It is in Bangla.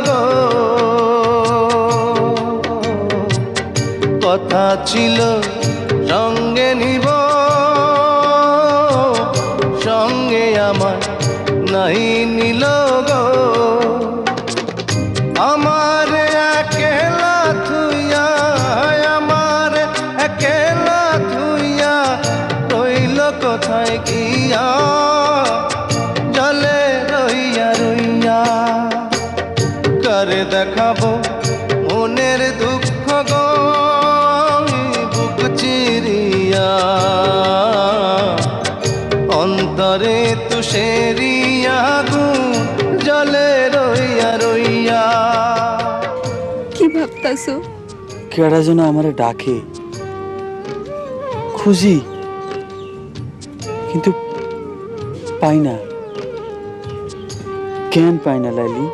গো কথা ছিল সঙ্গে নিব সঙ্গে আমার নাই নিল গো আমার একেলা থুইয়া আমার একেলা থুইয়া রইল কোথায় গিয়া জলে রইয়া রইয়া করে দেখাবো মনের দুঃখ গো বুক চিরিয়া অন্তরে তুষেরিয়া গুণ জলে রইয়া রইয়া। কি ভাবতাছো? কেডা যেন আমারে ডাকে, খুঁজি কিন্তু পাই না। কেন পাই না লাইলি?